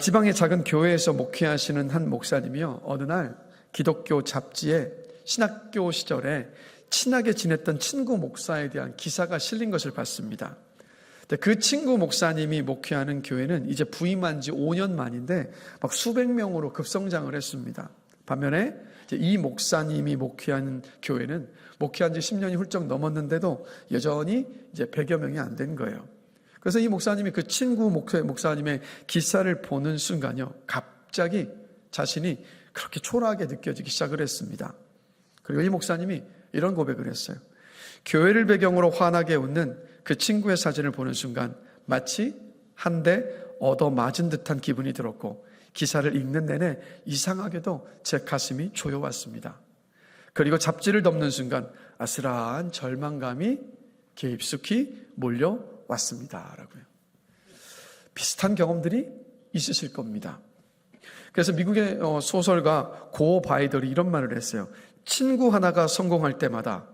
지방의 작은 교회에서 목회하시는 한 목사님이요, 어느 날 기독교 잡지에 신학교 시절에 친하게 지냈던 친구 목사에 대한 기사가 실린 것을 봤습니다. 그 친구 목사님이 목회하는 교회는 이제 부임한 지 5년 만인데 막 수백 명으로 급성장을 했습니다. 반면에 이 목사님이 목회하는 교회는 목회한 지 10년이 훌쩍 넘었는데도 여전히 이제 100여 명이 안 된 거예요. 그래서 이 목사님이 그 친구 목사님의 기사를 보는 순간요, 갑자기 자신이 그렇게 초라하게 느껴지기 시작을 했습니다. 그리고 이 목사님이 이런 고백을 했어요. 교회를 배경으로 환하게 웃는 그 친구의 사진을 보는 순간 마치 한 대 얻어맞은 듯한 기분이 들었고, 기사를 읽는 내내 이상하게도 제 가슴이 조여왔습니다. 그리고 잡지를 덮는 순간 아슬아한 절망감이 깊숙이 몰려왔습니다. 라고요. 비슷한 경험들이 있으실 겁니다. 그래서 미국의 소설가 고 바이덜이 이런 말을 했어요. 친구 하나가 성공할 때마다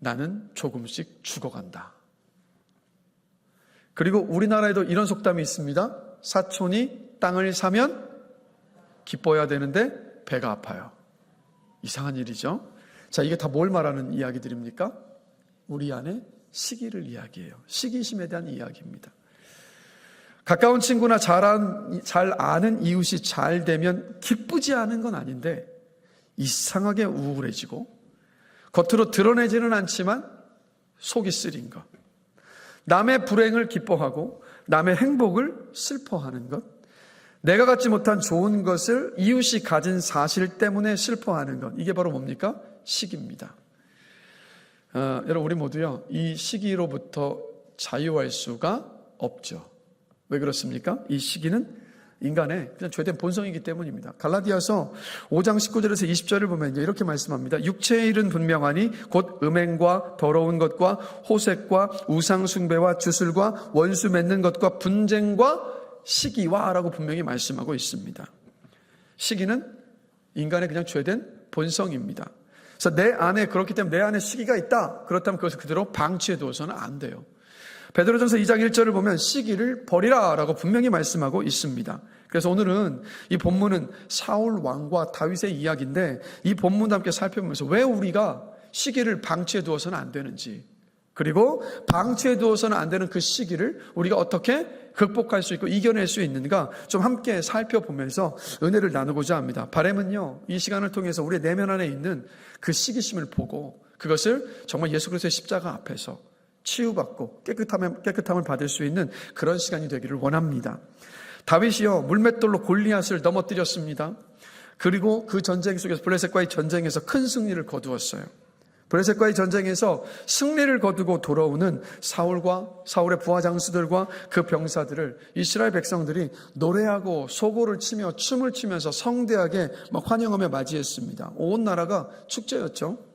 나는 조금씩 죽어간다. 그리고 우리나라에도 이런 속담이 있습니다. 사촌이 땅을 사면 기뻐야 되는데 배가 아파요. 이상한 일이죠. 자, 이게 다 뭘 말하는 이야기들입니까? 우리 안에 시기를 이야기해요. 시기심에 대한 이야기입니다. 가까운 친구나 잘 아는 이웃이 잘 되면 기쁘지 않은 건 아닌데 이상하게 우울해지고 겉으로 드러내지는 않지만 속이 쓰린 것, 남의 불행을 기뻐하고 남의 행복을 슬퍼하는 것, 내가 갖지 못한 좋은 것을 이웃이 가진 사실 때문에 슬퍼하는 것, 이게 바로 뭡니까? 시기입니다. 여러분, 우리 모두요, 이 시기로부터 자유할 수가 없죠. 왜 그렇습니까? 이 시기는 인간의 그냥 죄된 본성이기 때문입니다. 갈라디아서 5장 19절에서 20절을 보면 이렇게 말씀합니다. 육체의 일은 분명하니 곧 음행과 더러운 것과 호색과 우상숭배와 주술과 원수 맺는 것과 분쟁과 시기와 라고 분명히 말씀하고 있습니다. 시기는 인간의 그냥 죄된 본성입니다. 그래서 내 안에, 그렇기 때문에 내 안에 시기가 있다, 그렇다면 그것을 그대로 방치해 두어서는 안 돼요. 베드로전서 2장 1절을 보면 시기를 버리라 라고 분명히 말씀하고 있습니다. 그래서 오늘은 이 본문은 사울 왕과 다윗의 이야기인데, 이 본문도 함께 살펴보면서 왜 우리가 시기를 방치해 두어서는 안 되는지, 그리고 방치해 두어서는 안 되는 그 시기를 우리가 어떻게 극복할 수 있고 이겨낼 수 있는가 좀 함께 살펴보면서 은혜를 나누고자 합니다. 바람은요, 이 시간을 통해서 우리의 내면 안에 있는 그 시기심을 보고 그것을 정말 예수 그리스도의 십자가 앞에서 치유받고 깨끗함을 받을 수 있는 그런 시간이 되기를 원합니다. 다윗이요, 물맷돌로 골리앗을 넘어뜨렸습니다. 그리고 그 전쟁 속에서, 블레셋과의 전쟁에서 큰 승리를 거두었어요. 블레셋과의 전쟁에서 승리를 거두고 돌아오는 사울의 부하 장수들과 그 병사들을 이스라엘 백성들이 노래하고 소고를 치며 춤을 추면서 성대하게 막 환영하며 맞이했습니다. 온 나라가 축제였죠.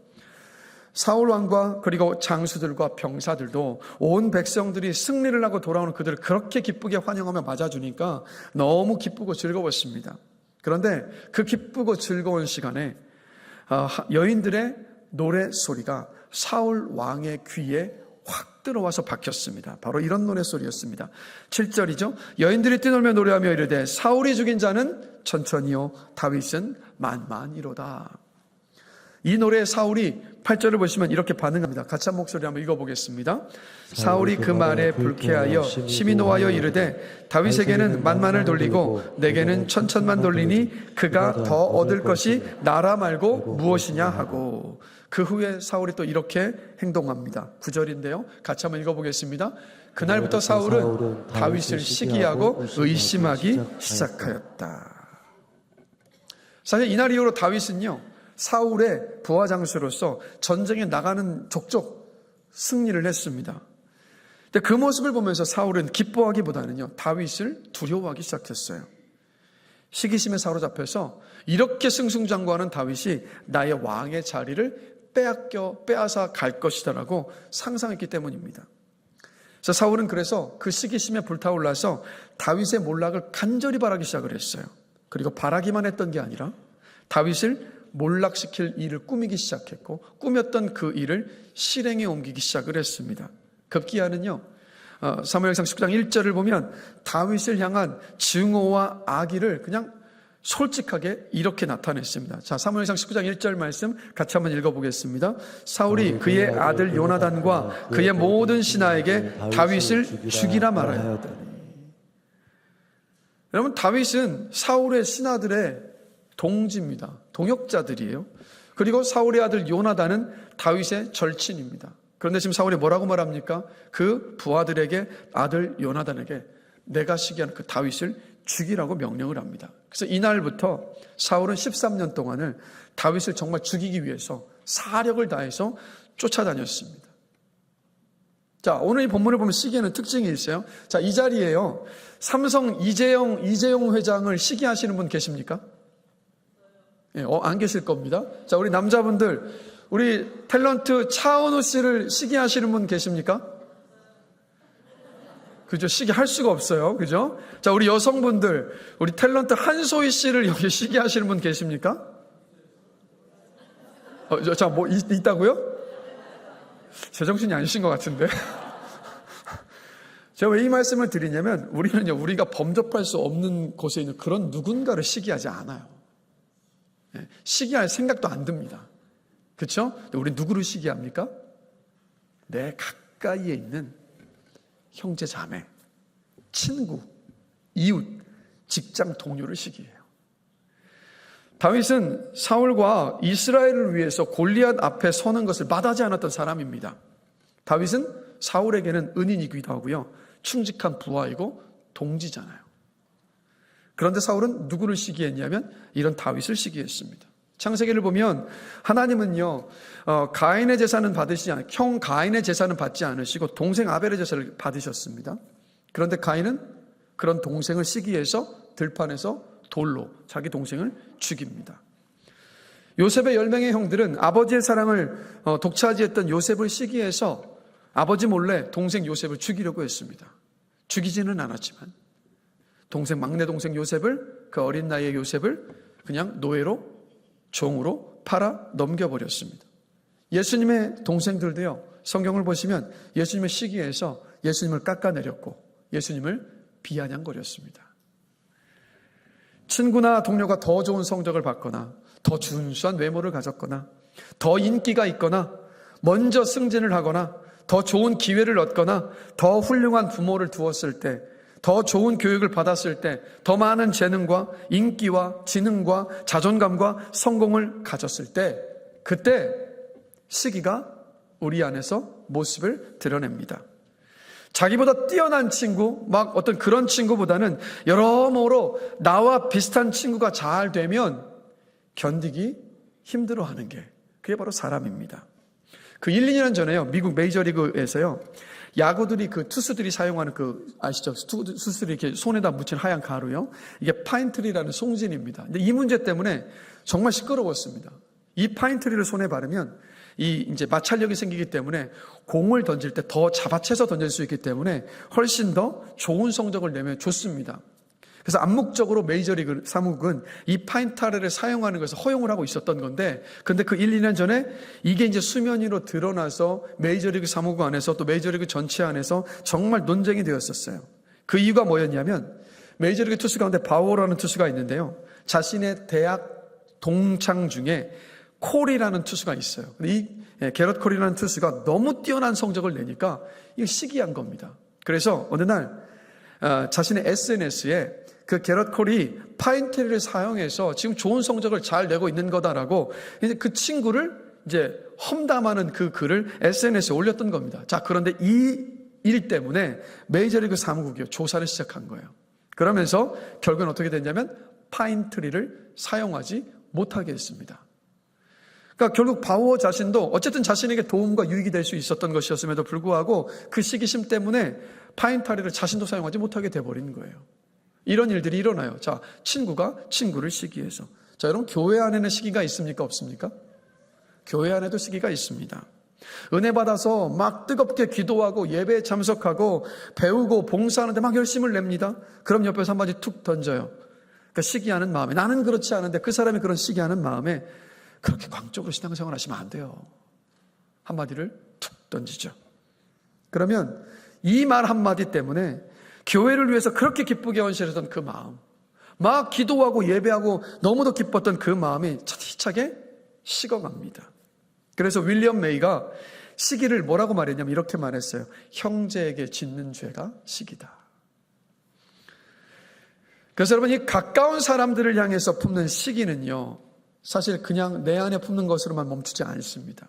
사울 왕과 그리고 장수들과 병사들도 온 백성들이 승리를 하고 돌아오는 그들을 그렇게 기쁘게 환영하며 맞아주니까 너무 기쁘고 즐거웠습니다. 그런데 그 기쁘고 즐거운 시간에 여인들의 노래소리가 사울 왕의 귀에 확 들어와서 박혔습니다. 바로 이런 노래소리였습니다. 7절이죠. 여인들이 뛰놀며 노래하며 이르되 사울이 죽인 자는 천천히요 다윗은 만만이로다. 이 노래에 사울이 8절을 보시면 이렇게 반응합니다. 같이 한 목소리 한번 읽어보겠습니다. 사울이 그 말에 불쾌하여 심히 노하여 이르되 다윗에게는 만만을 돌리고 내게는 천천만 돌리니 그가 더 얻을 것이 나라 말고 무엇이냐 하고. 그 후에 사울이 또 이렇게 행동합니다. 9절인데요. 같이 한번 읽어보겠습니다. 그날부터 사울은 다윗을 시기하고 의심하기 시작하였다. 사실 이날 이후로 다윗은요, 사울의 부하 장수로서 전쟁에 나가는 족족 승리를 했습니다. 근데 그 모습을 보면서 사울은 기뻐하기보다는요, 다윗을 두려워하기 시작했어요. 시기심에 사로잡혀서 이렇게 승승장구하는 다윗이 나의 왕의 자리를 빼앗아 갈 것이다라고 상상했기 때문입니다. 그래서 사울은 그래서 그 시기심에 불타올라서 다윗의 몰락을 간절히 바라기 시작을 했어요. 그리고 바라기만 했던 게 아니라 다윗을 몰락시킬 일을 꾸미기 시작했고, 꾸몄던 그 일을 실행에 옮기기 시작을 했습니다. 급기야는요, 사무엘상 19장 1절을 보면 다윗을 향한 증오와 악의를 그냥 솔직하게 이렇게 나타냈습니다. 자, 사무엘상 19장 1절 말씀 같이 한번 읽어보겠습니다. 사울이 그의 아들 요나단과 그의 모든 신하에게 다윗을 죽이라 말하였다. 여러분, 다윗은 사울의 신하들의 동지입니다. 동역자들이에요. 그리고 사울의 아들 요나단은 다윗의 절친입니다. 그런데 지금 사울이 뭐라고 말합니까? 그 부하들에게, 아들 요나단에게 내가 시기한 그 다윗을 죽이라고 명령을 합니다. 그래서 이날부터 사울은 13년 동안을 다윗을 정말 죽이기 위해서 사력을 다해서 쫓아다녔습니다. 자, 오늘 이 본문을 보면 시기에는 특징이 있어요. 자, 이 자리에요, 삼성 이재용 회장을 시기하시는 분 계십니까? 안 계실 겁니다. 자, 우리 남자분들, 우리 탤런트 차은우 씨를 시기하시는 분 계십니까? 그죠? 시기할 수가 없어요. 그죠? 자, 우리 여성분들, 우리 탤런트 한소희 씨를 여기 시기하시는 분 계십니까? 자, 뭐 있다고요? 제정신이 아니신 것 같은데. 제가 왜 이 말씀을 드리냐면, 우리가 범접할 수 없는 곳에 있는 그런 누군가를 시기하지 않아요. 시기할 생각도 안 듭니다. 그렇죠? 우리 누구를 시기합니까? 내 가까이에 있는 형제 자매, 친구, 이웃, 직장 동료를 시기해요. 다윗은 사울과 이스라엘을 위해서 골리앗 앞에 서는 것을 마다하지 않았던 사람입니다. 다윗은 사울에게는 은인이기도 하고요, 충직한 부하이고 동지잖아요. 그런데 사울은 누구를 시기했냐면 이런 다윗을 시기했습니다. 창세기를 보면 하나님은요, 가인의 제사는 형 가인의 제사는 받지 않으시고 동생 아벨의 제사를 받으셨습니다. 그런데 가인은 그런 동생을 시기해서 들판에서 돌로 자기 동생을 죽입니다. 요셉의 10명의 형들은 아버지의 사랑을 독차지했던 요셉을 시기해서 아버지 몰래 동생 요셉을 죽이려고 했습니다. 죽이지는 않았지만 막내 동생 요셉을, 그 어린 나이의 요셉을 그냥 노예로, 종으로 팔아 넘겨버렸습니다. 예수님의 동생들도요, 성경을 보시면 예수님의 시기에서 예수님을 깎아내렸고 예수님을 비아냥거렸습니다. 친구나 동료가 더 좋은 성적을 받거나 더 준수한 외모를 가졌거나 더 인기가 있거나 먼저 승진을 하거나 더 좋은 기회를 얻거나 더 훌륭한 부모를 두었을 때, 더 좋은 교육을 받았을 때, 더 많은 재능과 인기와 지능과 자존감과 성공을 가졌을 때, 그때 시기가 우리 안에서 모습을 드러냅니다. 자기보다 뛰어난 친구, 막 어떤 그런 친구보다는 여러모로 나와 비슷한 친구가 잘 되면 견디기 힘들어하는 게, 그게 바로 사람입니다. 그 1, 2년 전에요, 미국 메이저리그에서요, 야구들이 투수들이 사용하는 아시죠? 투수들이 이렇게 손에다 묻힌 하얀 가루요. 이게 파인트리라는 송진입니다. 근데 이 문제 때문에 정말 시끄러웠습니다. 이 파인트리를 손에 바르면 이제 마찰력이 생기기 때문에 공을 던질 때 더 잡아채서 던질 수 있기 때문에 훨씬 더 좋은 성적을 내면 좋습니다. 그래서 암묵적으로 메이저리그 사무국은 이 파인트리를 사용하는 것을 허용을 하고 있었던 건데, 근데 그 1, 2년 전에 이게 이제 수면 위로 드러나서 메이저리그 사무국 안에서 또 메이저리그 전체 안에서 정말 논쟁이 되었었어요. 그 이유가 뭐였냐면, 메이저리그 투수 가운데 바우어라는 투수가 있는데요, 자신의 대학 동창 중에 콜이라는 투수가 있어요. 이 게럿 콜이라는 투수가 너무 뛰어난 성적을 내니까 이거 시기한 겁니다. 그래서 어느 날 자신의 SNS에 그 게럿 콜이 파인트리를 사용해서 지금 좋은 성적을 잘 내고 있는 거다라고 이제 그 친구를 이제 험담하는 그 글을 SNS에 올렸던 겁니다. 자, 그런데 이 일 때문에 메이저리그 사무국이 조사를 시작한 거예요. 그러면서 결국은 어떻게 됐냐면 파인트리를 사용하지 못하게 했습니다. 그러니까 결국 바우어 자신도 어쨌든 자신에게 도움과 유익이 될 수 있었던 것이었음에도 불구하고 그 시기심 때문에 파인트리를 자신도 사용하지 못하게 돼버린 거예요. 이런 일들이 일어나요. 자, 친구가 친구를 시기해서. 자, 여러분, 교회 안에는 시기가 있습니까? 없습니까? 교회 안에도 시기가 있습니다. 은혜 받아서 막 뜨겁게 기도하고 예배에 참석하고 배우고 봉사하는데 막 열심을 냅니다. 그럼 옆에서 한마디 툭 던져요. 그러니까 시기하는 마음에, 나는 그렇지 않은데 그 사람이 그런 시기하는 마음에 그렇게 광적으로 신앙생활 하시면 안 돼요. 한마디를 툭 던지죠. 그러면 이 말 한마디 때문에 교회를 위해서 그렇게 기쁘게 헌신했던 그 마음, 막 기도하고 예배하고 너무도 기뻤던 그 마음이 차디차게 식어갑니다. 그래서 윌리엄 메이가 시기를 뭐라고 말했냐면 이렇게 말했어요. 형제에게 짓는 죄가 시기다. 그래서 여러분, 이 가까운 사람들을 향해서 품는 시기는요, 사실 그냥 내 안에 품는 것으로만 멈추지 않습니다.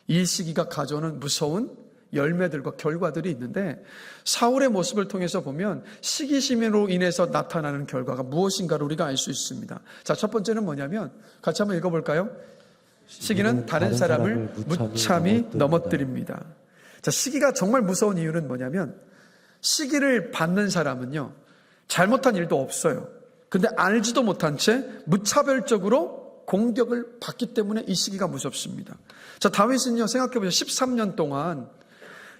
이 시기가 가져오는 무서운 열매들과 결과들이 있는데, 사울의 모습을 통해서 보면 시기심으로 인해서 나타나는 결과가 무엇인가를 우리가 알 수 있습니다. 자, 첫 번째는 뭐냐면 같이 한번 읽어볼까요? 시기는 다른 사람을 무참히 넘어뜨립니다. 자, 시기가 정말 무서운 이유는 뭐냐면, 시기를 받는 사람은요, 잘못한 일도 없어요. 근데 알지도 못한 채 무차별적으로 공격을 받기 때문에 이 시기가 무섭습니다. 자, 다윗은요, 생각해보세요. 13년 동안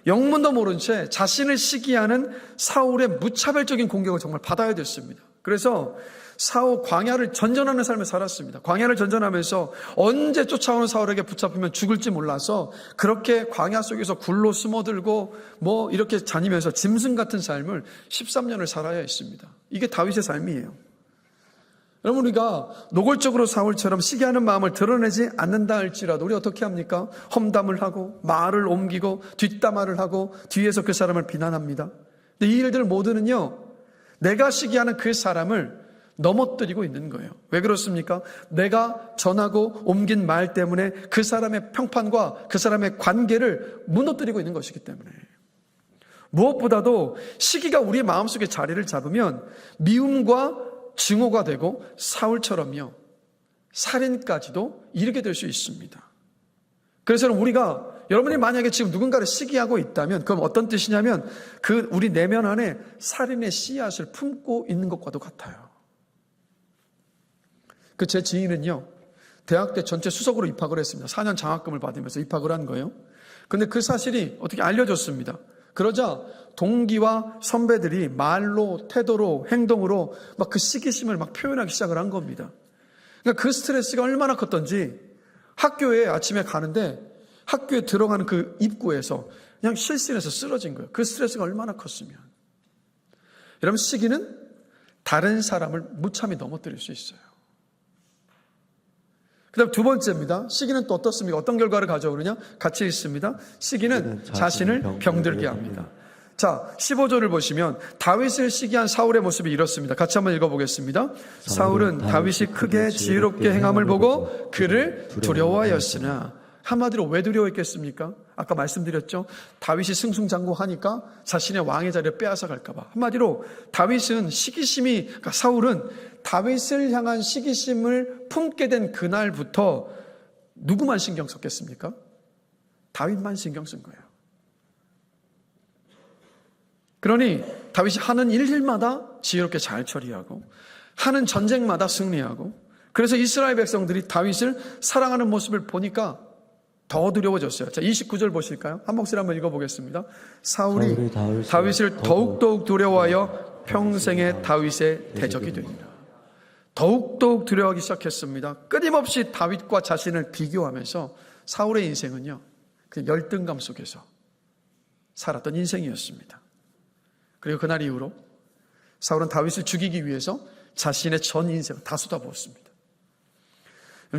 영문도 모른 채 자신을 시기하는 사울의 무차별적인 공격을 정말 받아야 됐습니다. 그래서 사울 광야를 전전하는 삶을 살았습니다. 광야를 전전하면서 언제 쫓아오는 사울에게 붙잡히면 죽을지 몰라서 그렇게 광야 속에서 굴로 숨어들고 뭐 이렇게 다니면서 짐승 같은 삶을 13년을 살아야 했습니다. 이게 다윗의 삶이에요. 여러분, 우리가 노골적으로 사울처럼 시기하는 마음을 드러내지 않는다 할지라도 우리 어떻게 합니까? 험담을 하고 말을 옮기고 뒷담화를 하고 뒤에서 그 사람을 비난합니다. 근데 이 일들 모두는요, 내가 시기하는 그 사람을 넘어뜨리고 있는 거예요. 왜 그렇습니까? 내가 전하고 옮긴 말 때문에 그 사람의 평판과 그 사람의 관계를 무너뜨리고 있는 것이기 때문에. 무엇보다도 시기가 우리의 마음속에 자리를 잡으면 미움과 증오가 되고 사울처럼요, 살인까지도 이르게 될 수 있습니다. 그래서 우리가, 여러분이 만약에 지금 누군가를 시기하고 있다면 그럼 어떤 뜻이냐면 그 우리 내면 안에 살인의 씨앗을 품고 있는 것과도 같아요. 그 제 지인은요, 대학 때 전체 수석으로 입학을 했습니다. 4년 장학금을 받으면서 입학을 한 거예요. 근데 그 사실이 어떻게 알려졌습니다. 그러자 동기와 선배들이 말로, 태도로, 행동으로 막 그 시기심을 막 표현하기 시작을 한 겁니다. 그러니까 그 스트레스가 얼마나 컸던지 학교에 아침에 가는데 학교에 들어가는 그 입구에서 그냥 실신해서 쓰러진 거예요. 그 스트레스가 얼마나 컸으면. 여러분, 시기는 다른 사람을 무참히 넘어뜨릴 수 있어요. 그 다음 두 번째입니다. 시기는 또 어떻습니까? 어떤 결과를 가져오느냐? 같이 있습니다. 시기는 자신을 병들게 합니다. 자, 15절을 보시면 다윗을 시기한 사울의 모습이 이렇습니다. 같이 한번 읽어보겠습니다. 사울은 다윗이 크게 지혜롭게 행함을 보고 그를 두려워하였으나, 한마디로 왜 두려워했겠습니까? 아까 말씀드렸죠. 다윗이 승승장구하니까 자신의 왕의 자리를 빼앗아 갈까봐. 한마디로 다윗은 시기심이, 그러니까 사울은 다윗을 향한 시기심을 품게 된 그날부터 누구만 신경 썼겠습니까? 다윗만 신경 쓴 거예요. 그러니 다윗이 하는 일마다 지혜롭게 잘 처리하고 하는 전쟁마다 승리하고, 그래서 이스라엘 백성들이 다윗을 사랑하는 모습을 보니까 더 두려워졌어요. 자, 29절 보실까요? 한 목소리 한번 읽어보겠습니다. 사울이 다윗을 더욱 두려워하여 평생의 다윗의 대적이 됩니다. 더욱 두려워하기 시작했습니다. 끊임없이 다윗과 자신을 비교하면서 사울의 인생은요, 그 열등감 속에서 살았던 인생이었습니다. 그리고 그날 이후로 사울은 다윗을 죽이기 위해서 자신의 전 인생을 다 쏟아부었습니다.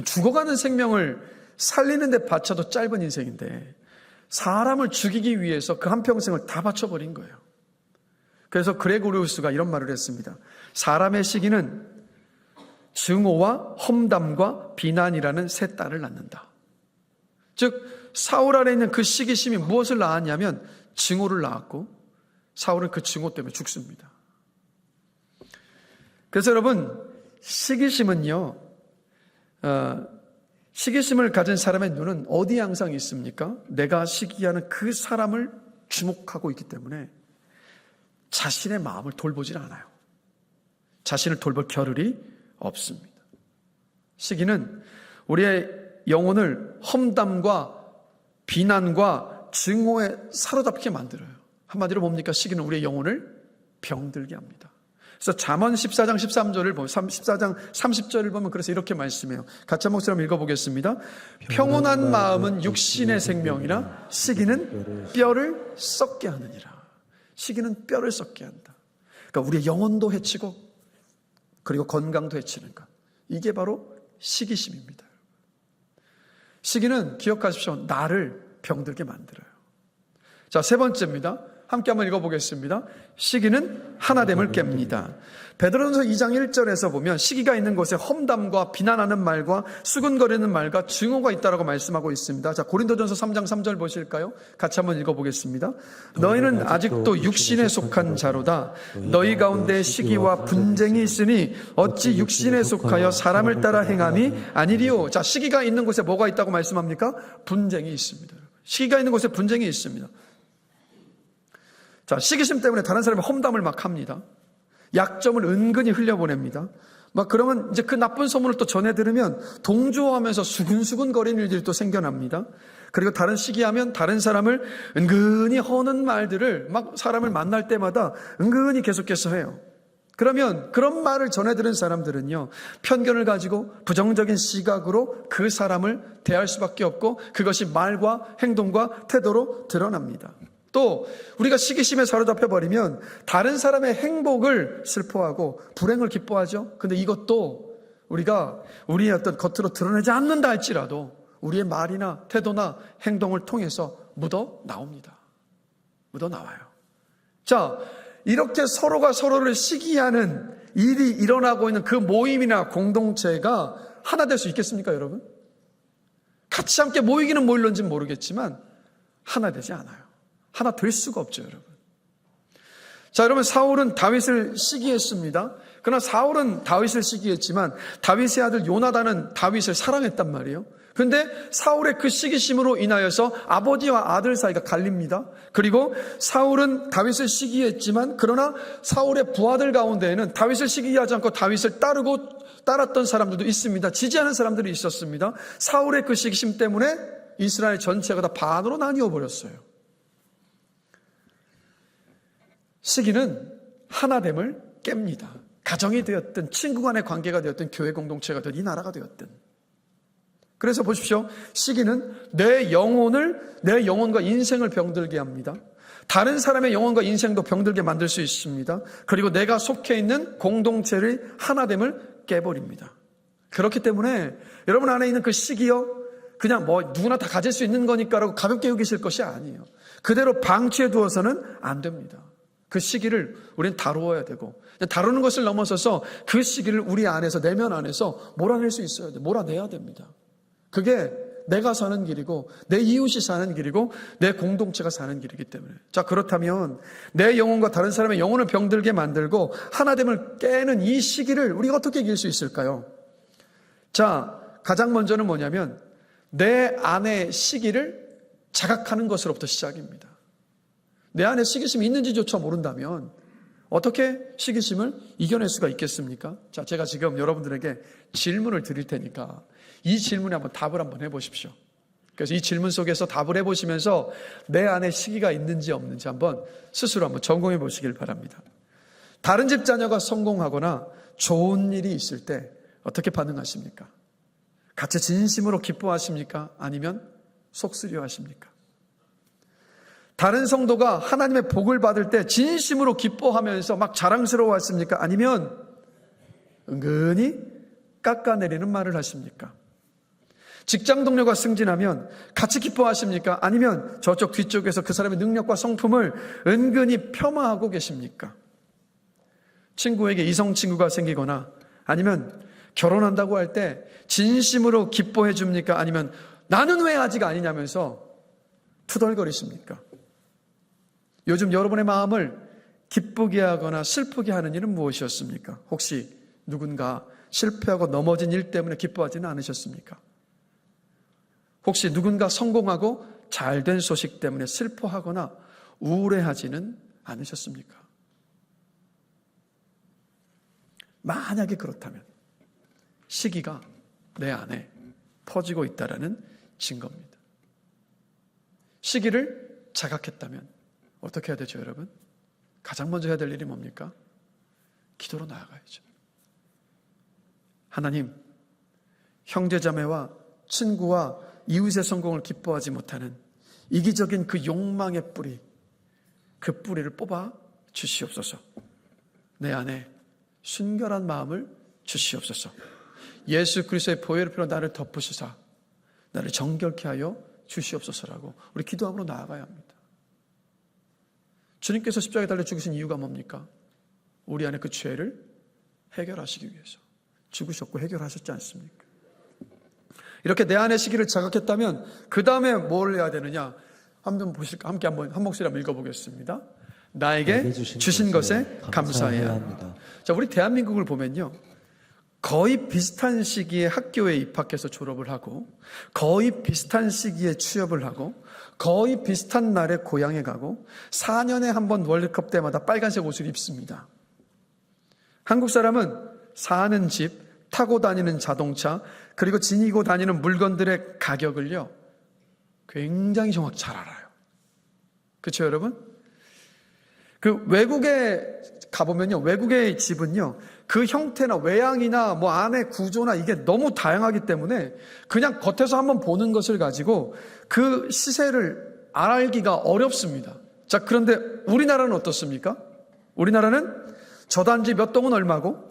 죽어가는 생명을 살리는 데 바쳐도 짧은 인생인데 사람을 죽이기 위해서 그 한평생을 다 바쳐버린 거예요. 그래서 그레고리우스가 이런 말을 했습니다. 사람의 시기는 증오와 험담과 비난이라는 세 딸을 낳는다. 즉 사울 안에 있는 그 시기심이 무엇을 낳았냐면 증오를 낳았고, 사울은 그 증오 때문에 죽습니다. 그래서 여러분, 시기심은요, 시기심을 가진 사람의 눈은 어디에 항상 있습니까? 내가 시기하는 그 사람을 주목하고 있기 때문에 자신의 마음을 돌보질 않아요. 자신을 돌볼 겨를이 없습니다. 시기는 우리의 영혼을 험담과 비난과 증오에 사로잡게 만들어요. 한마디로 뭡니까? 시기는 우리의 영혼을 병들게 합니다. 그래서 잠언 14장 13절을 보면, 14장 30절을 보면 그래서 이렇게 말씀해요. 같이 한 목소리 한번 읽어보겠습니다. 평온한 마음은 육신의 생명이라 시기는 뼈를 썩게 하느니라. 시기는 뼈를 썩게 한다. 그러니까 우리의 영혼도 해치고 그리고 건강도 해치는 것. 이게 바로 시기심입니다. 시기는 기억하십시오. 나를 병들게 만들어요. 자, 세 번째입니다. 함께 한번 읽어보겠습니다. 시기는 하나됨을 깹니다. 베드로전서 2장 1절에서 보면 시기가 있는 곳에 험담과 비난하는 말과 수근거리는 말과 증오가 있다라고 말씀하고 있습니다. 자, 고린도전서 3장 3절 보실까요? 같이 한번 읽어보겠습니다. 너희는 아직도 육신에 속한 자로다. 너희 가운데 시기와 분쟁이 있으니 어찌 육신에 속하여 사람을 따라 행함이 아니리요. 자, 시기가 있는 곳에 뭐가 있다고 말씀합니까? 분쟁이 있습니다. 시기가 있는 곳에 분쟁이 있습니다. 자, 시기심 때문에 다른 사람이 험담을 막 합니다. 약점을 은근히 흘려보냅니다. 막 그러면 이제 그 나쁜 소문을 또 전해 들으면 동조하면서 수근수근 거리는 일들이 또 생겨납니다. 그리고 다른 시기하면 다른 사람을 은근히 허는 말들을 막 사람을 만날 때마다 은근히 계속해서 해요. 그러면 그런 말을 전해 들은 사람들은요, 편견을 가지고 부정적인 시각으로 그 사람을 대할 수밖에 없고 그것이 말과 행동과 태도로 드러납니다. 또 우리가 시기심에 사로잡혀 버리면 다른 사람의 행복을 슬퍼하고 불행을 기뻐하죠. 근데 이것도 우리가 우리의 어떤 겉으로 드러내지 않는다 할지라도 우리의 말이나 태도나 행동을 통해서 묻어 나옵니다. 묻어 나와요. 자, 이렇게 서로가 서로를 시기하는 일이 일어나고 있는 그 모임이나 공동체가 하나 될 수 있겠습니까, 여러분? 같이 함께 모이기는 모일런지는 모르겠지만 하나 되지 않아요. 하나 될 수가 없죠, 여러분. 자, 여러분, 사울은 다윗을 시기했습니다. 그러나 사울은 다윗을 시기했지만 다윗의 아들 요나단은 다윗을 사랑했단 말이에요. 그런데 사울의 그 시기심으로 인하여서 아버지와 아들 사이가 갈립니다. 그리고 사울은 다윗을 시기했지만 그러나 사울의 부하들 가운데에는 다윗을 시기하지 않고 다윗을 따랐던 사람들도 있습니다. 지지하는 사람들이 있었습니다. 사울의 그 시기심 때문에 이스라엘 전체가 다 반으로 나뉘어 버렸어요. 시기는 하나됨을 깹니다. 가정이 되었든 친구 간의 관계가 되었든 교회 공동체가 되었든 이 나라가 되었든. 그래서 보십시오. 시기는 내 영혼과 인생을 병들게 합니다. 다른 사람의 영혼과 인생도 병들게 만들 수 있습니다. 그리고 내가 속해 있는 공동체의 하나됨을 깨버립니다. 그렇기 때문에 여러분 안에 있는 그 시기요, 그냥 뭐 누구나 다 가질 수 있는 거니까라고 가볍게 여기실 것이 아니에요. 그대로 방치해 두어서는 안 됩니다. 그 시기를 우리는 다루어야 되고, 다루는 것을 넘어서서 그 시기를 우리 안에서, 내면 안에서 몰아낼 수 있어야 돼요. 몰아내야 됩니다. 그게 내가 사는 길이고 내 이웃이 사는 길이고 내 공동체가 사는 길이기 때문에. 자, 그렇다면 내 영혼과 다른 사람의 영혼을 병들게 만들고 하나됨을 깨는 이 시기를 우리가 어떻게 이길 수 있을까요? 자, 가장 먼저는 뭐냐면 내 안의 시기를 자각하는 것으로부터 시작입니다. 내 안에 시기심이 있는지조차 모른다면 어떻게 시기심을 이겨낼 수가 있겠습니까? 자, 제가 지금 여러분들에게 질문을 드릴 테니까 이 질문에 한번 답을 한번 해보십시오. 그래서 이 질문 속에서 답을 해보시면서 내 안에 시기가 있는지 없는지 한번 스스로 한번 점검해 보시길 바랍니다. 다른 집 자녀가 성공하거나 좋은 일이 있을 때 어떻게 반응하십니까? 같이 진심으로 기뻐하십니까? 아니면 속쓰려 하십니까? 다른 성도가 하나님의 복을 받을 때 진심으로 기뻐하면서 막 자랑스러워하십니까? 아니면 은근히 깎아내리는 말을 하십니까? 직장 동료가 승진하면 같이 기뻐하십니까? 아니면 저쪽 뒤쪽에서 그 사람의 능력과 성품을 은근히 폄하하고 계십니까? 친구에게 이성 친구가 생기거나 아니면 결혼한다고 할 때 진심으로 기뻐해 줍니까? 아니면 나는 왜 아직 아니냐면서 투덜거리십니까? 요즘 여러분의 마음을 기쁘게 하거나 슬프게 하는 일은 무엇이었습니까? 혹시 누군가 실패하고 넘어진 일 때문에 기뻐하지는 않으셨습니까? 혹시 누군가 성공하고 잘된 소식 때문에 슬퍼하거나 우울해하지는 않으셨습니까? 만약에 그렇다면 시기가 내 안에 퍼지고 있다는 증거입니다. 시기를 자각했다면 어떻게 해야 되죠, 여러분? 가장 먼저 해야 될 일이 뭡니까? 기도로 나아가야죠. 하나님, 형제자매와 친구와 이웃의 성공을 기뻐하지 못하는 이기적인 그 욕망의 뿌리, 그 뿌리를 뽑아 주시옵소서. 내 안에 순결한 마음을 주시옵소서. 예수 그리스도의 보혈의 피로 나를 덮으시사 나를 정결케 하여 주시옵소서라고 우리 기도함으로 나아가야 합니다. 주님께서 십자가에 달려 죽으신 이유가 뭡니까? 우리 안에 그 죄를 해결하시기 위해서 죽으셨고 해결하셨지 않습니까? 이렇게 내 안의 시기를 자각했다면 그 다음에 뭘 해야 되느냐? 한번 보실까? 함께 한 목소리 한번 읽어보겠습니다. 나에게 주신 것에 감사해야 합니다. 자, 우리 대한민국을 보면요, 거의 비슷한 시기에 학교에 입학해서 졸업을 하고, 거의 비슷한 시기에 취업을 하고, 거의 비슷한 날에 고향에 가고, 4년에 한 번 월드컵 때마다 빨간색 옷을 입습니다. 한국 사람은 사는 집, 타고 다니는 자동차, 그리고 지니고 다니는 물건들의 가격을요, 굉장히 정확히 잘 알아요. 그렇죠, 여러분? 그 외국에 가보면요, 외국의 집은요, 그 형태나 외양이나 뭐 안의 구조나 이게 너무 다양하기 때문에 그냥 겉에서 한번 보는 것을 가지고 그 시세를 알기가 어렵습니다. 자, 그런데 우리나라는 어떻습니까? 우리나라는 저 단지 몇 동은 얼마고,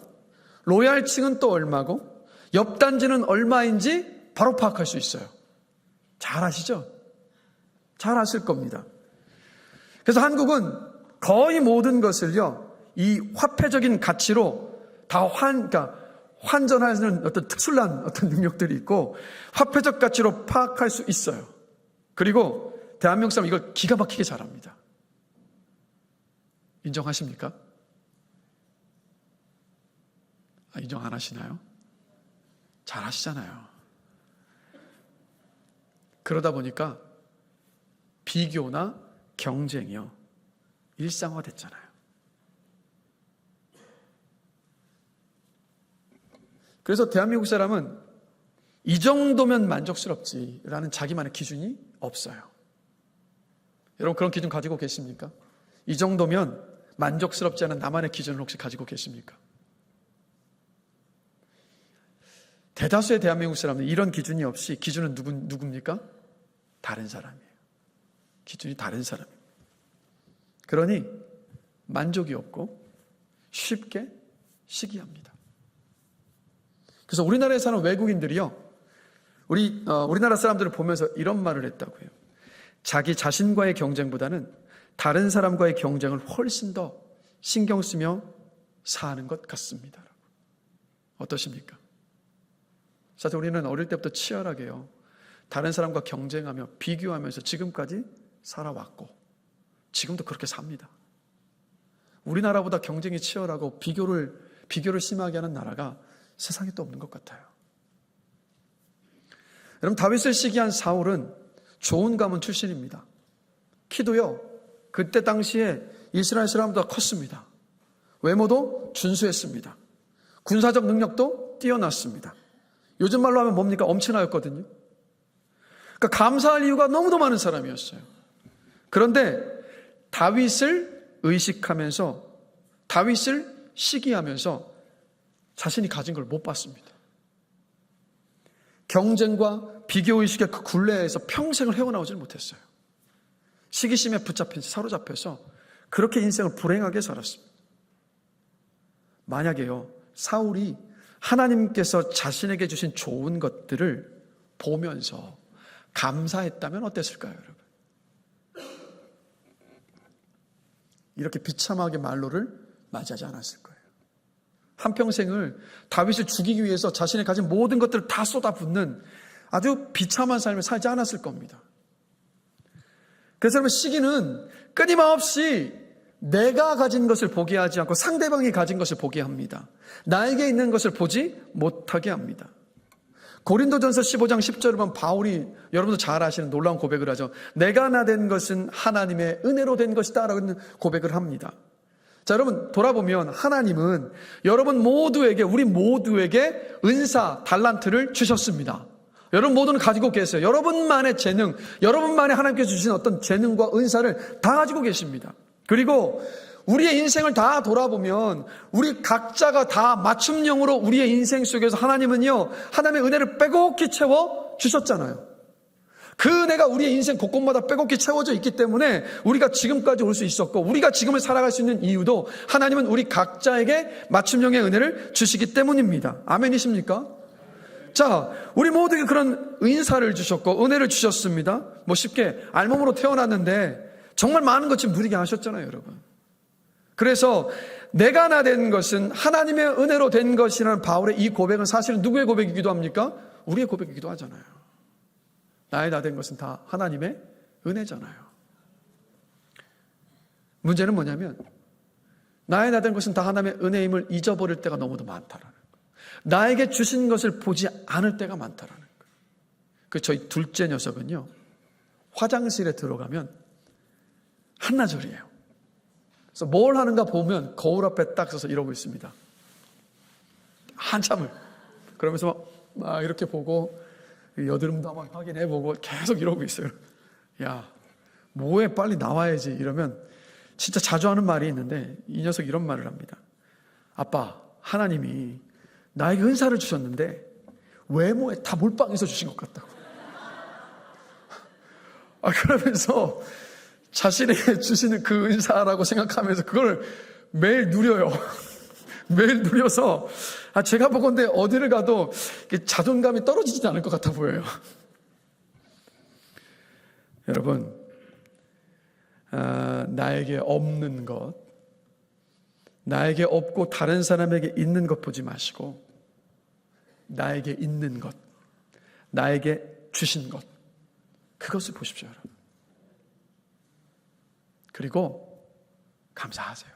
로얄층은 또 얼마고, 옆 단지는 얼마인지 바로 파악할 수 있어요. 잘 아시죠? 잘 아실 겁니다. 그래서 한국은 거의 모든 것을요, 이 화폐적인 가치로 다 환전하는 어떤 특출난 어떤 능력들이 있고, 화폐적 가치로 파악할 수 있어요. 그리고 대한민국 사람 이걸 기가 막히게 잘합니다. 인정하십니까? 인정 안 하시나요? 잘 하시잖아요. 그러다 보니까 비교나 경쟁이요, 일상화됐잖아요. 그래서 대한민국 사람은 이 정도면 만족스럽지라는 자기만의 기준이 없어요. 여러분, 그런 기준 가지고 계십니까? 이 정도면 만족스럽지 않은 나만의 기준을 혹시 가지고 계십니까? 대다수의 대한민국 사람은 이런 기준이 없이, 기준은 누굽니까? 다른 사람이에요. 기준이 다른 사람이에요. 그러니 만족이 없고 쉽게 시기합니다. 그래서 우리나라에 사는 외국인들이요, 우리나라 사람들을 보면서 이런 말을 했다고 해요. 자기 자신과의 경쟁보다는 다른 사람과의 경쟁을 훨씬 더 신경 쓰며 사는 것 같습니다. 어떠십니까? 사실 우리는 어릴 때부터 치열하게요, 다른 사람과 경쟁하며 비교하면서 지금까지 살아왔고 지금도 그렇게 삽니다. 우리나라보다 경쟁이 치열하고 비교를 심하게 하는 나라가 세상에 또 없는 것 같아요. 여러분, 다윗을 시기한 사울은 좋은 가문 출신입니다. 키도요, 그때 당시에 이스라엘 사람보다 컸습니다. 외모도 준수했습니다. 군사적 능력도 뛰어났습니다. 요즘 말로 하면 뭡니까? 엄청나였거든요. 그러니까 감사할 이유가 너무도 많은 사람이었어요. 그런데 다윗을 의식하면서, 다윗을 시기하면서 자신이 가진 걸 못 봤습니다. 경쟁과 비교의식의 그 굴레에서 평생을 헤어나오질 못했어요. 시기심에 사로잡혀서 그렇게 인생을 불행하게 살았습니다. 만약에요, 사울이 하나님께서 자신에게 주신 좋은 것들을 보면서 감사했다면 어땠을까요, 여러분? 이렇게 비참하게 말로를 맞이하지 않았을 거예요. 한평생을 다윗을 죽이기 위해서 자신이 가진 모든 것들을 다 쏟아붓는 아주 비참한 삶을 살지 않았을 겁니다. 그래서 여러분, 시기는 끊임없이 내가 가진 것을 보게 하지 않고 상대방이 가진 것을 보게 합니다. 나에게 있는 것을 보지 못하게 합니다. 고린도전서 15장 10절을 보면 바울이, 여러분도 잘 아시는 놀라운 고백을 하죠. 내가 나된 것은 하나님의 은혜로 된 것이다 라고 고백을 합니다. 자, 여러분, 돌아보면 하나님은 여러분 모두에게, 우리 모두에게 은사, 달란트를 주셨습니다. 여러분 모두는 가지고 계세요. 여러분만의 재능, 여러분만의 하나님께서 주신 어떤 재능과 은사를 다 가지고 계십니다. 그리고 우리의 인생을 다 돌아보면 우리 각자가 다 맞춤형으로 우리의 인생 속에서 하나님은요, 하나님의 은혜를 빼곡히 채워 주셨잖아요. 그 은혜가 우리의 인생 곳곳마다 빼곡히 채워져 있기 때문에 우리가 지금까지 올 수 있었고, 우리가 지금을 살아갈 수 있는 이유도 하나님은 우리 각자에게 맞춤형의 은혜를 주시기 때문입니다. 아멘이십니까? 자, 우리 모두에게 그런 인사를 주셨고 은혜를 주셨습니다. 뭐 쉽게 알몸으로 태어났는데 정말 많은 것 좀 누리게 하셨잖아요, 여러분. 그래서 내가 나 된 것은 하나님의 은혜로 된 것이라는 바울의 이 고백은 사실은 누구의 고백이기도 합니까? 우리의 고백이기도 하잖아요. 나의 나 된 것은 다 하나님의 은혜잖아요. 문제는 뭐냐면 나의 나 된 것은 다 하나님의 은혜임을 잊어버릴 때가 너무도 많다라는 거예요. 나에게 주신 것을 보지 않을 때가 많다라는 거예요. 그 저희 둘째 녀석은요, 화장실에 들어가면 한나절이에요. 그래서 뭘 하는가 보면 거울 앞에 딱 서서 이러고 있습니다. 한참을. 그러면서 막 이렇게 보고 여드름도 한번 확인해보고 계속 이러고 있어요. 야, 뭐해, 빨리 나와야지. 이러면 진짜 자주 하는 말이 있는데 이 녀석이 이런 말을 합니다. 아빠, 하나님이 나에게 은사를 주셨는데 외모에 다 몰빵해서 주신 것 같다고. 그러면서 자신에게 주시는 그 은사라고 생각하면서 그걸 매일 누려요. 매일 누려서 제가 보건대 어디를 가도 자존감이 떨어지지 않을 것 같아 보여요. 여러분, 나에게 없는 것, 나에게 없고 다른 사람에게 있는 것 보지 마시고 나에게 있는 것, 나에게 주신 것, 그것을 보십시오, 여러분. 그리고 감사하세요.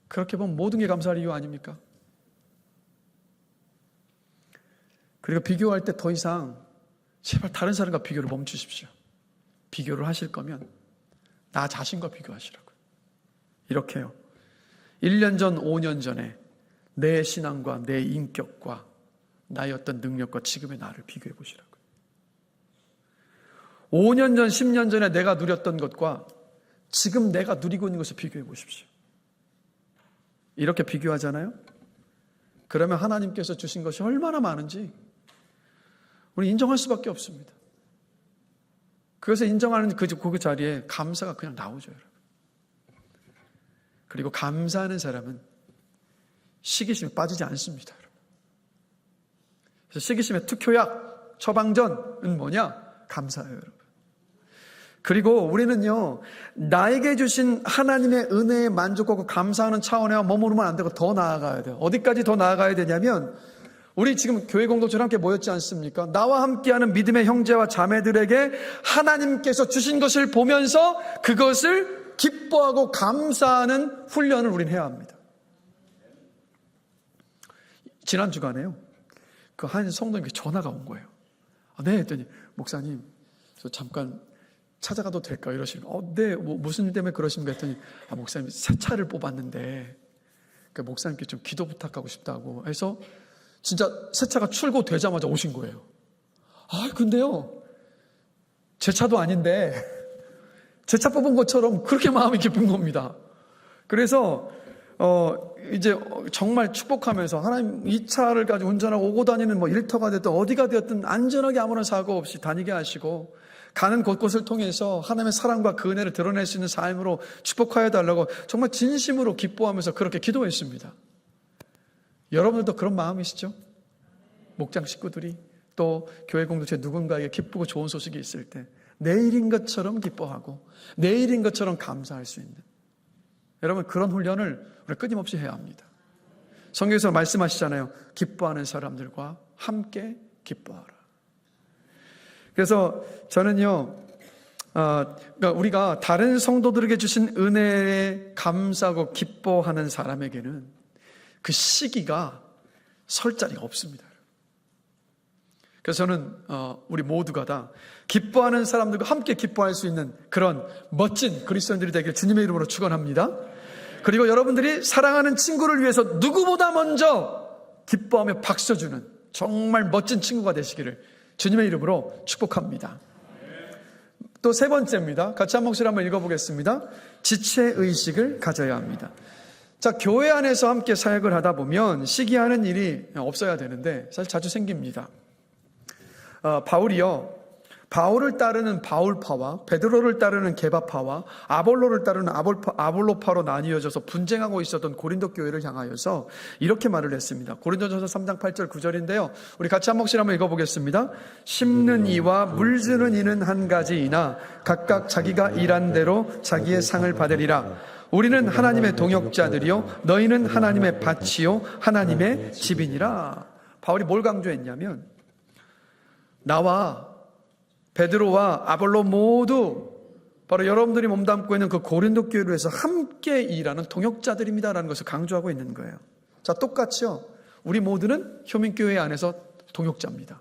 그렇게 보면 모든 게 감사할 이유 아닙니까? 그리고 비교할 때 더 이상 제발 다른 사람과 비교를 멈추십시오. 비교를 하실 거면 나 자신과 비교하시라고요. 이렇게요. 1년 전, 5년 전에 내 신앙과 내 인격과 나의 어떤 능력과 지금의 나를 비교해 보시라고요. 5년 전, 10년 전에 내가 누렸던 것과 지금 내가 누리고 있는 것을 비교해 보십시오. 이렇게 비교하잖아요? 그러면 하나님께서 주신 것이 얼마나 많은지 우리 인정할 수밖에 없습니다. 그것을 인정하는 그 자리에 감사가 그냥 나오죠, 여러분. 그리고 감사하는 사람은 시기심에 빠지지 않습니다, 여러분. 그래서 시기심의 특효약, 처방전은 뭐냐? 감사예요, 여러분. 그리고 우리는요, 나에게 주신 하나님의 은혜에 만족하고 감사하는 차원에 머무르면 안 되고 더 나아가야 돼요. 어디까지 더 나아가야 되냐면, 우리 지금 교회 공동체로 함께 모였지 않습니까? 나와 함께하는 믿음의 형제와 자매들에게 하나님께서 주신 것을 보면서 그것을 기뻐하고 감사하는 훈련을 우리는 해야 합니다. 지난 주간에요, 그 한 성도님께 전화가 온 거예요. 네, 했더니 목사님, 저 잠깐 찾아가도 될까? 이러시는 거예요. 네, 무슨 일 때문에 그러십니까? 했더니 목사님 새 차를 뽑았는데 그 목사님께 좀 기도 부탁하고 싶다고 해서 진짜 새 차가 출고되자마자 오신 거예요. 근데요, 제 차도 아닌데 제 차 뽑은 것처럼 그렇게 마음이 기쁜 겁니다. 그래서 이제 정말 축복하면서 하나님 이 차를 가지고 운전하고 오고 다니는 일터가 됐든 어디가 되었든 안전하게 아무런 사고 없이 다니게 하시고 가는 곳곳을 통해서 하나님의 사랑과 그 은혜를 드러낼 수 있는 삶으로 축복하여 달라고 정말 진심으로 기뻐하면서 그렇게 기도했습니다. 여러분들도 그런 마음이시죠? 목장 식구들이 또 교회 공동체 누군가에게 기쁘고 좋은 소식이 있을 때 내일인 것처럼 기뻐하고 내일인 것처럼 감사할 수 있는, 여러분, 그런 훈련을 우리 끊임없이 해야 합니다. 성경에서 말씀하시잖아요. 기뻐하는 사람들과 함께 기뻐하라. 그래서 저는요, 그러니까 우리가 다른 성도들에게 주신 은혜에 감사하고 기뻐하는 사람에게는 그 시기가 설 자리가 없습니다. 그래서 저는 우리 모두가 다 기뻐하는 사람들과 함께 기뻐할 수 있는 그런 멋진 그리스도인들이 되길 주님의 이름으로 축원합니다. 그리고 여러분들이 사랑하는 친구를 위해서 누구보다 먼저 기뻐하며 박수주는 정말 멋진 친구가 되시기를 주님의 이름으로 축복합니다. 또 세 번째입니다. 같이 한 목소리 한번 읽어보겠습니다. 지체의식을 가져야 합니다. 자, 교회 안에서 함께 사역을 하다 보면 시기하는 일이 없어야 되는데 사실 자주 생깁니다. 바울이요, 바울을 따르는 바울파와 베드로를 따르는 게바파와 아볼로를 따르는 아볼로파로 나뉘어져서 분쟁하고 있었던 고린도 교회를 향하여서 이렇게 말을 했습니다. 고린도전서 3장 8절 9절인데요. 우리 같이 한 목씩 한번 읽어보겠습니다. 심는 이와 물주는 이는 한 가지이나 각각 자기가 일한 대로 자기의 상을 받으리라. 우리는 하나님의 동역자들이요 너희는 하나님의 밭이요 하나님의 집이니라. 바울이 뭘 강조했냐면, 나와 베드로와 아볼로 모두 바로 여러분들이 몸담고 있는 그 고린도 교회를 위해서 함께 일하는 동역자들입니다라는 것을 강조하고 있는 거예요. 자, 똑같이요, 우리 모두는 효민교회 안에서 동역자입니다.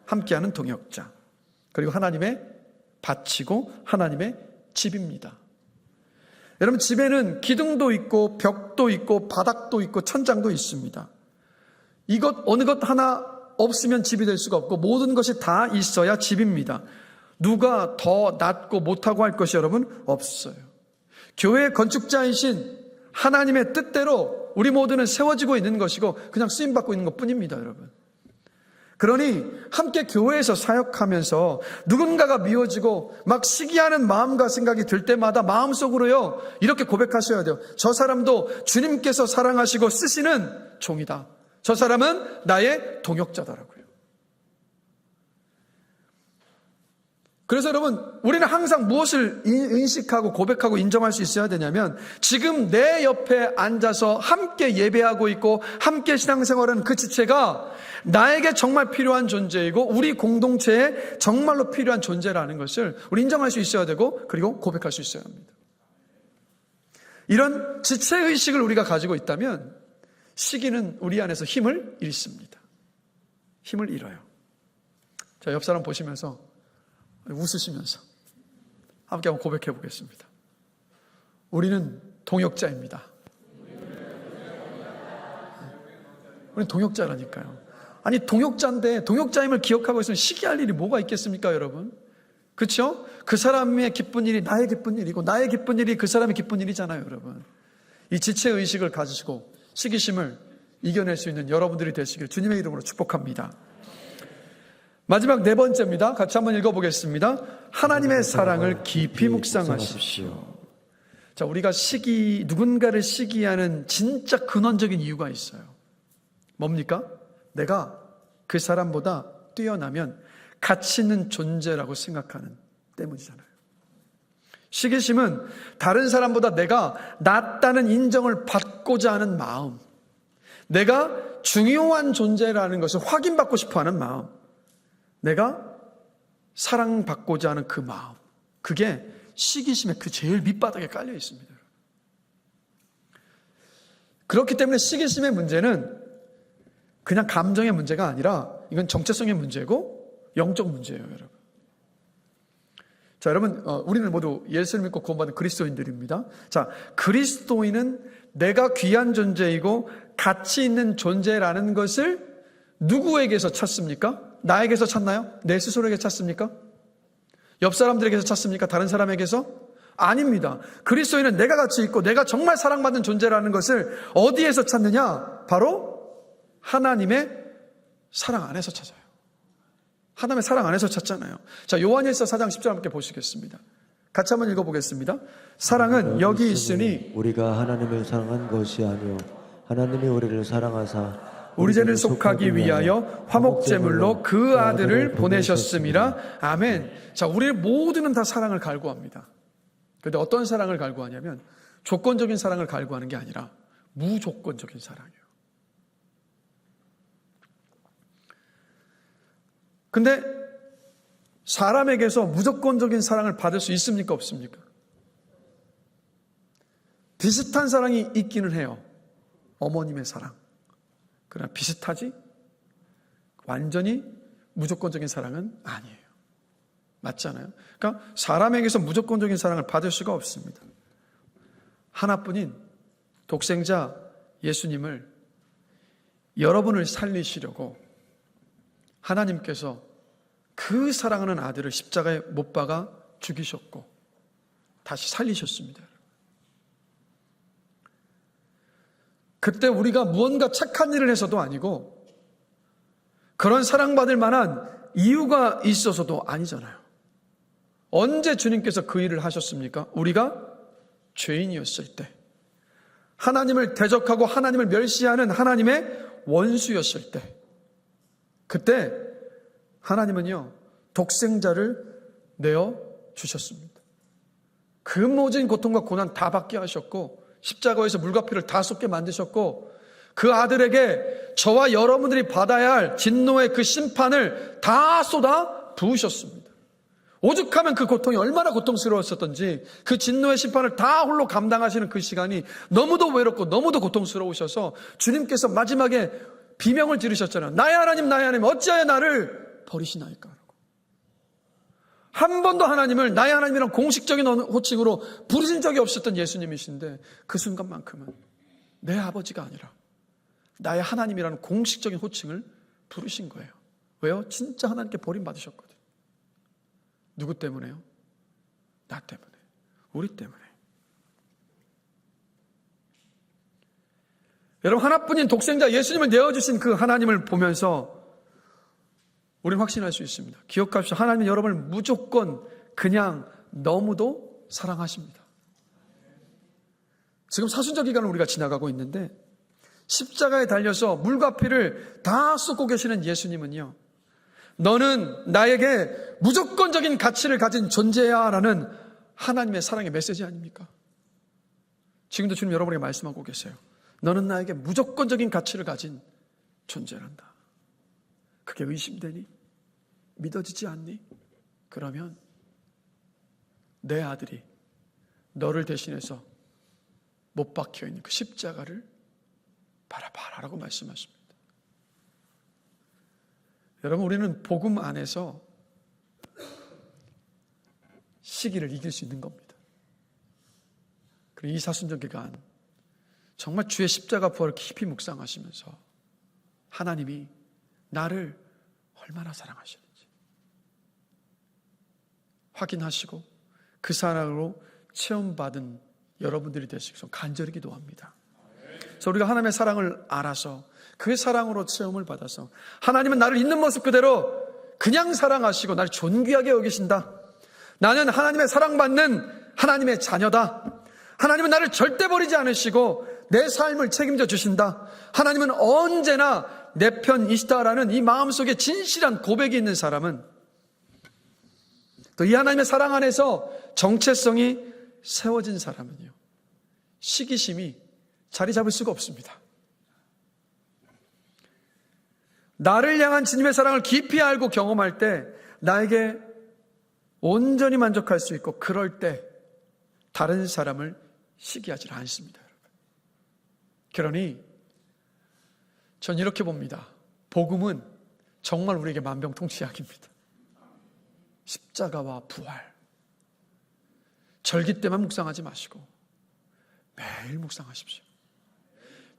함께하는 동역자. 그리고 하나님의 밭이고 하나님의 집입니다. 여러분, 집에는 기둥도 있고 벽도 있고 바닥도 있고 천장도 있습니다. 이것 어느 것 하나 없으면 집이 될 수가 없고 모든 것이 다 있어야 집입니다. 누가 더 낫고 못하고 할 것이 여러분 없어요. 교회의 건축자이신 하나님의 뜻대로 우리 모두는 세워지고 있는 것이고 그냥 쓰임받고 있는 것뿐입니다, 여러분. 그러니 함께 교회에서 사역하면서 누군가가 미워지고 막 시기하는 마음과 생각이 들 때마다 마음속으로요, 이렇게 고백하셔야 돼요. 저 사람도 주님께서 사랑하시고 쓰시는 종이다. 저 사람은 나의 동역자더라고요. 그래서 여러분, 우리는 항상 무엇을 인식하고 고백하고 인정할 수 있어야 되냐면, 지금 내 옆에 앉아서 함께 예배하고 있고 함께 신앙생활하는 그 지체가 나에게 정말 필요한 존재이고 우리 공동체에 정말로 필요한 존재라는 것을 우리 인정할 수 있어야 되고, 그리고 고백할 수 있어야 합니다. 이런 지체의식을 우리가 가지고 있다면 시기는 우리 안에서 힘을 잃습니다. 힘을 잃어요. 자, 옆 사람 보시면서 웃으시면서 함께 한번 고백해 보겠습니다. 우리는 동역자입니다. 우리는 동역자라니까요. 아니, 동역자인데 동역자임을 기억하고 있으면 시기할 일이 뭐가 있겠습니까, 여러분? 그렇죠? 그 사람의 기쁜 일이 나의 기쁜 일이고 나의 기쁜 일이 그 사람의 기쁜 일이잖아요, 여러분. 이 지체의식을 가지시고 시기심을 이겨낼 수 있는 여러분들이 되시길 주님의 이름으로 축복합니다. 마지막 네 번째입니다. 같이 한번 읽어보겠습니다. 하나님의 사랑을 깊이 묵상하십시오. 자, 우리가 누군가를 시기하는 진짜 근원적인 이유가 있어요. 뭡니까? 내가 그 사람보다 뛰어나면 가치 있는 존재라고 생각하는 때문이잖아요. 시기심은 다른 사람보다 내가 낫다는 인정을 받고자 하는 마음, 내가 중요한 존재라는 것을 확인받고 싶어하는 마음, 내가 사랑받고자 하는 그 마음, 그게 시기심의 그 제일 밑바닥에 깔려 있습니다. 그렇기 때문에 시기심의 문제는 그냥 감정의 문제가 아니라 이건 정체성의 문제고 영적 문제예요, 여러분. 자, 여러분, 우리는 모두 예수를 믿고 구원받은 그리스도인들입니다. 자, 그리스도인은 내가 귀한 존재이고 가치 있는 존재라는 것을 누구에게서 찾습니까? 나에게서 찾나요? 내 스스로에게 찾습니까? 옆 사람들에게서 찾습니까? 다른 사람에게서? 아닙니다. 그리스도인은 내가 가치 있고 내가 정말 사랑받는 존재라는 것을 어디에서 찾느냐? 바로 하나님의 사랑 안에서 찾아요. 하나님의 사랑 안에서 찾잖아요. 자, 요한일서 4장 10절 함께 보시겠습니다. 같이 한번 읽어보겠습니다. 사랑은 여기 있으니 우리가 하나님을 사랑한 것이 아니요 하나님이 우리를 사랑하사 우리 죄를 속하기 위하여 화목제물로 그 아들을 보내셨음이라. 아멘. 자, 우리 모두는 다 사랑을 갈구합니다. 그런데 어떤 사랑을 갈구하냐면 조건적인 사랑을 갈구하는 게 아니라 무조건적인 사랑이에요. 근데 사람에게서 무조건적인 사랑을 받을 수 있습니까? 없습니까? 비슷한 사랑이 있기는 해요. 어머님의 사랑. 그러나 비슷하지 완전히 무조건적인 사랑은 아니에요. 맞잖아요. 그러니까 사람에게서 무조건적인 사랑을 받을 수가 없습니다. 하나뿐인 독생자 예수님을 여러분을 살리시려고 하나님께서 그 사랑하는 아들을 십자가에 못 박아 죽이셨고 다시 살리셨습니다. 그때 우리가 무언가 착한 일을 해서도 아니고 그런 사랑받을 만한 이유가 있어서도 아니잖아요. 언제 주님께서 그 일을 하셨습니까? 우리가 죄인이었을 때, 하나님을 대적하고 하나님을 멸시하는 하나님의 원수였을 때, 그때 하나님은요 독생자를 내어주셨습니다. 그 모진 고통과 고난 다 받게 하셨고, 십자가에서 물과 피를 다 쏟게 만드셨고, 그 아들에게 저와 여러분들이 받아야 할 진노의 그 심판을 다 쏟아 부으셨습니다. 오죽하면 그 고통이 얼마나 고통스러웠었던지, 그 진노의 심판을 다 홀로 감당하시는 그 시간이 너무도 외롭고 너무도 고통스러우셔서 주님께서 마지막에 비명을 지르셨잖아요. 나의 하나님, 나의 하나님, 어찌하여 나를 버리시나이까. 한 번도 하나님을 나의 하나님이란 공식적인 호칭으로 부르신 적이 없었던 예수님이신데, 그 순간만큼은 내 아버지가 아니라 나의 하나님이라는 공식적인 호칭을 부르신 거예요. 왜요? 진짜 하나님께 버림받으셨거든요. 누구 때문에요? 나 때문에, 우리 때문에. 여러분, 하나뿐인 독생자 예수님을 내어주신 그 하나님을 보면서 우리는 확신할 수 있습니다. 기억합시다. 하나님은 여러분을 무조건 그냥 너무도 사랑하십니다. 지금 사순절 기간을 우리가 지나가고 있는데, 십자가에 달려서 물과 피를 다 쏟고 계시는 예수님은요, 너는 나에게 무조건적인 가치를 가진 존재야 라는 하나님의 사랑의 메시지 아닙니까? 지금도 주님 여러분에게 말씀하고 계세요. 너는 나에게 무조건적인 가치를 가진 존재란다. 그게 의심되니? 믿어지지 않니? 그러면 내 아들이 너를 대신해서 못 박혀있는 그 십자가를 바라봐라라고 말씀하십니다. 여러분, 우리는 복음 안에서 시기를 이길 수 있는 겁니다. 그리고 이 사순절 기간 정말 주의 십자가 부활을 깊이 묵상하시면서 하나님이 나를 얼마나 사랑하시는지 확인하시고 그 사랑으로 체험받은 여러분들이 되시기를 간절히 기도합니다. 그래서 우리가 하나님의 사랑을 알아서 그 사랑으로 체험을 받아서 하나님은 나를 있는 모습 그대로 그냥 사랑하시고 나를 존귀하게 여기신다. 나는 하나님의 사랑받는 하나님의 자녀다. 하나님은 나를 절대 버리지 않으시고 내 삶을 책임져 주신다. 하나님은 언제나 내 편이시다라는 이 마음속에 진실한 고백이 있는 사람은, 또 이 하나님의 사랑 안에서 정체성이 세워진 사람은요, 시기심이 자리 잡을 수가 없습니다. 나를 향한 주님의 사랑을 깊이 알고 경험할 때 나에게 온전히 만족할 수 있고, 그럴 때 다른 사람을 시기하지 않습니다. 그러니 전 이렇게 봅니다. 복음은 정말 우리에게 만병통치약입니다. 십자가와 부활, 절기 때만 묵상하지 마시고 매일 묵상하십시오.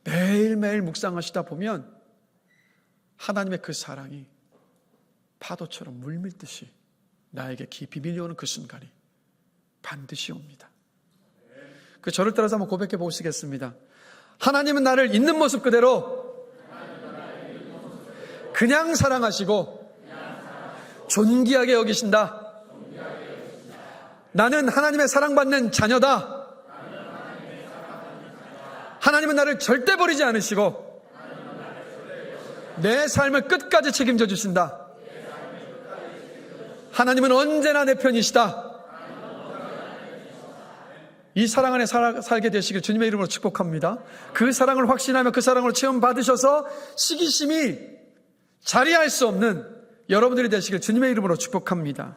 매일매일 묵상하시다 보면 하나님의 그 사랑이 파도처럼 물밀듯이 나에게 깊이 밀려오는 그 순간이 반드시 옵니다. 그 저를 따라서 한번 고백해 보시겠습니다. 하나님은 나를 있는 모습 그대로 그냥 사랑하시고 존귀하게 여기신다. 나는 하나님의 사랑받는 자녀다. 하나님은 나를 절대 버리지 않으시고 내 삶을 끝까지 책임져 주신다. 하나님은 언제나 내 편이시다. 이 사랑 안에 살게 되시길 주님의 이름으로 축복합니다. 그 사랑을 확신하며 그 사랑을 체험받으셔서 시기심이 자리할 수 없는 여러분들이 되시길 주님의 이름으로 축복합니다.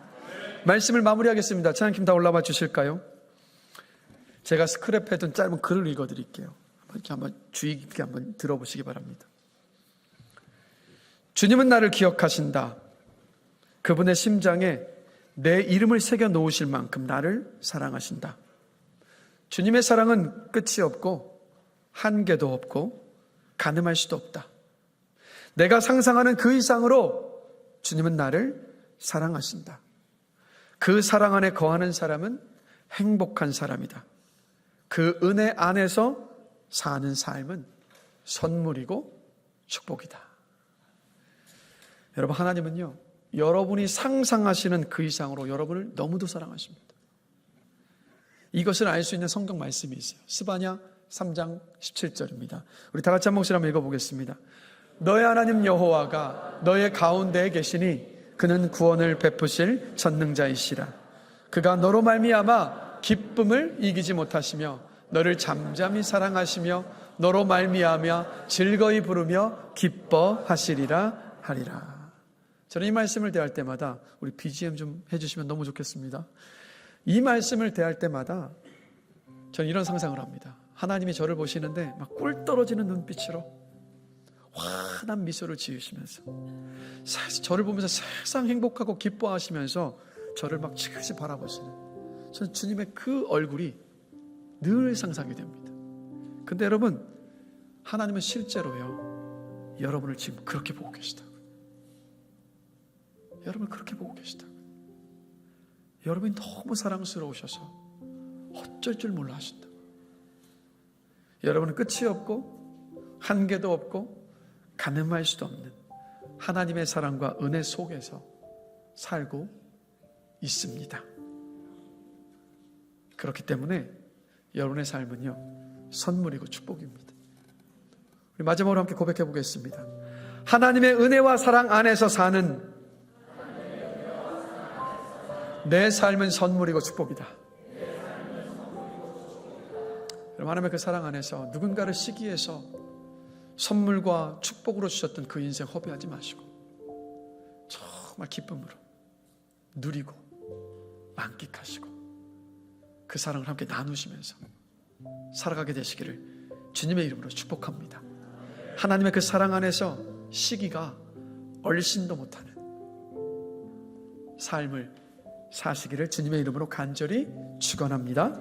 말씀을 마무리하겠습니다. 찬양팀 다 올라와 주실까요? 제가 스크랩 해둔 짧은 글을 읽어드릴게요. 이렇게 한번 주의 깊게 한번 들어보시기 바랍니다. 주님은 나를 기억하신다. 그분의 심장에 내 이름을 새겨 놓으실 만큼 나를 사랑하신다. 주님의 사랑은 끝이 없고 한계도 없고 가늠할 수도 없다. 내가 상상하는 그 이상으로 주님은 나를 사랑하신다. 그 사랑 안에 거하는 사람은 행복한 사람이다. 그 은혜 안에서 사는 삶은 선물이고 축복이다. 여러분, 하나님은요 여러분이 상상하시는 그 이상으로 여러분을 너무도 사랑하십니다. 이것을 알 수 있는 성경 말씀이 있어요. 스바냐 3장 17절입니다. 우리 다 같이 한 목소리 한번 읽어보겠습니다. 너의 하나님 여호와가 너의 가운데에 계시니 그는 구원을 베푸실 전능자이시라. 그가 너로 말미암아 기쁨을 이기지 못하시며 너를 잠잠히 사랑하시며 너로 말미암아 즐거이 부르며 기뻐하시리라 하리라. 저는 이 말씀을 대할 때마다 우리 BGM 좀 해주시면 너무 좋겠습니다. 이 말씀을 대할 때마다 저는 이런 상상을 합니다. 하나님이 저를 보시는데 막 꿀 떨어지는 눈빛으로 환한 미소를 지으시면서 저를 보면서 세상 행복하고 기뻐하시면서 저를 막 지그시 바라보시는, 저는 주님의 그 얼굴이 늘 상상이 됩니다. 근데 여러분, 하나님은 실제로요, 여러분을 지금 그렇게 보고 계시다고요. 여러분을 그렇게 보고 계시다고요. 여러분이 너무 사랑스러우셔서 어쩔 줄 몰라 하신다. 여러분은 끝이 없고 한계도 없고 가늠할 수도 없는 하나님의 사랑과 은혜 속에서 살고 있습니다. 그렇기 때문에 여러분의 삶은요, 선물이고 축복입니다. 우리 마지막으로 함께 고백해 보겠습니다. 하나님의 은혜와 사랑 안에서 사는 내 삶은 선물이고 축복이다. 여러분, 하나님의 그 사랑 안에서 누군가를 시기해서 선물과 축복으로 주셨던 그 인생 허비하지 마시고 정말 기쁨으로 누리고 만끽하시고 그 사랑을 함께 나누시면서 살아가게 되시기를 주님의 이름으로 축복합니다. 하나님의 그 사랑 안에서 시기가 얼씬도 못하는 삶을 사시기를 주님의 이름으로 간절히 축원합니다.